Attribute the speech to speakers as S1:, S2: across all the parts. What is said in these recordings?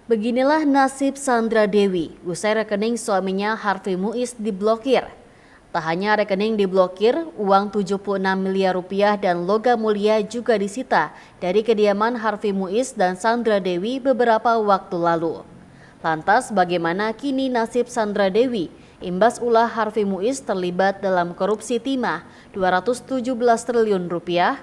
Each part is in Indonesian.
S1: Beginilah nasib Sandra Dewi usai rekening suaminya Harvey Muiz diblokir. Tak hanya rekening diblokir, uang 76 miliar rupiah dan logam mulia juga disita dari kediaman Harvey Muiz dan Sandra Dewi beberapa waktu lalu. Lantas bagaimana kini nasib Sandra Dewi imbas ulah Harvey Muiz terlibat dalam korupsi timah 217 triliun rupiah?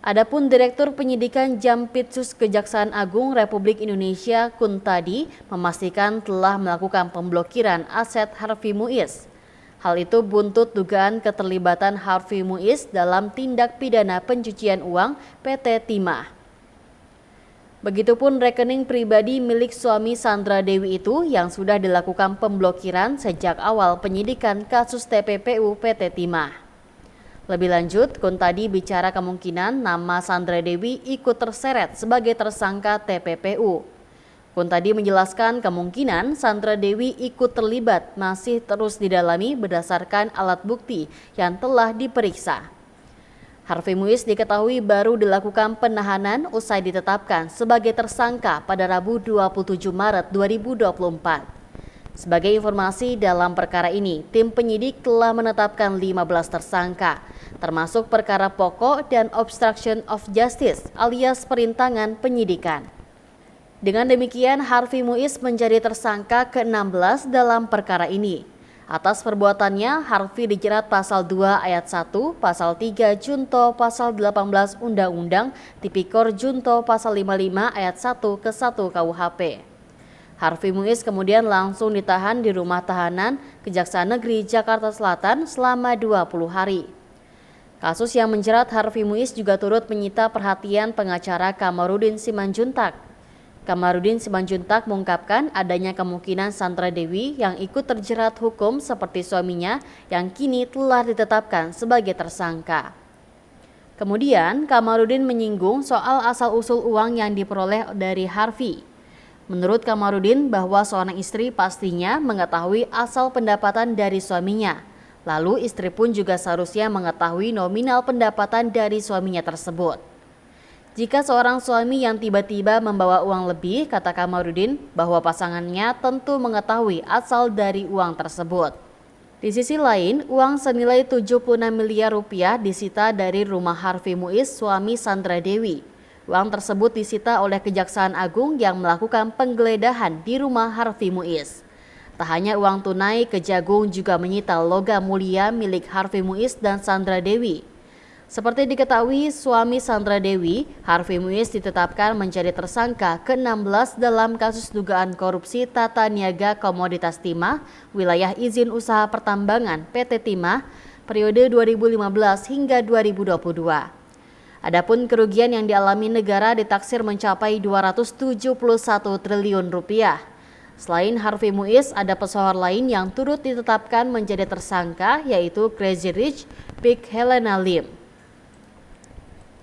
S1: Adapun Direktur Penyidikan Jampitsus Kejaksaan Agung Republik Indonesia Kuntadi memastikan telah melakukan pemblokiran aset Harvey Muiz. Hal itu buntut dugaan keterlibatan Harvey Muiz dalam tindak pidana pencucian uang PT Timah. Begitupun rekening pribadi milik suami Sandra Dewi itu yang sudah dilakukan pemblokiran sejak awal penyidikan kasus TPPU PT Timah. Lebih lanjut, Kuntadi bicara kemungkinan nama Sandra Dewi ikut terseret sebagai tersangka TPPU. Kuntadi menjelaskan kemungkinan Sandra Dewi ikut terlibat masih terus didalami berdasarkan alat bukti yang telah diperiksa. Harvey Muiz diketahui baru dilakukan penahanan usai ditetapkan sebagai tersangka pada Rabu 27 Maret 2024. Sebagai informasi dalam perkara ini, tim penyidik telah menetapkan 15 tersangka, termasuk perkara pokok dan obstruction of justice alias perintangan penyidikan. Dengan demikian, Harvey Muiz menjadi tersangka ke-16 dalam perkara ini. Atas perbuatannya, Harvey dijerat pasal 2 ayat 1, pasal 3 Junto pasal 18 Undang-Undang Tipikor Junto pasal 55 ayat 1 ke 1 KUHP. Harvey Muiz kemudian langsung ditahan di rumah tahanan Kejaksaan Negeri Jakarta Selatan selama 20 hari. Kasus yang menjerat Harvey Muiz juga turut menyita perhatian pengacara Kamarudin Simanjuntak. Kamarudin Simanjuntak mengungkapkan adanya kemungkinan Sandra Dewi yang ikut terjerat hukum seperti suaminya yang kini telah ditetapkan sebagai tersangka. Kemudian Kamarudin menyinggung soal asal-usul uang yang diperoleh dari Harvey. Menurut Kamarudin bahwa seorang istri pastinya mengetahui asal pendapatan dari suaminya. Lalu istri pun juga seharusnya mengetahui nominal pendapatan dari suaminya tersebut. Jika seorang suami yang tiba-tiba membawa uang lebih, kata Kamarudin, bahwa pasangannya tentu mengetahui asal dari uang tersebut. Di sisi lain, uang senilai 76 miliar rupiah disita dari rumah Harvey Muiz, suami Sandra Dewi. Uang tersebut disita oleh Kejaksaan Agung yang melakukan penggeledahan di rumah Harvey Muiz. Tak hanya uang tunai, Kejagung juga menyita logam mulia milik Harvey Muiz dan Sandra Dewi. Seperti diketahui, suami Sandra Dewi, Harvey Muiz ditetapkan menjadi tersangka ke-16 dalam kasus dugaan korupsi tata niaga komoditas timah, wilayah izin usaha pertambangan PT Timah, periode 2015 hingga 2022. Adapun kerugian yang dialami negara ditaksir mencapai 271 triliun rupiah. Selain Harvey Muiz, ada pesohor lain yang turut ditetapkan menjadi tersangka yaitu Crazy Rich Big Helena Lim.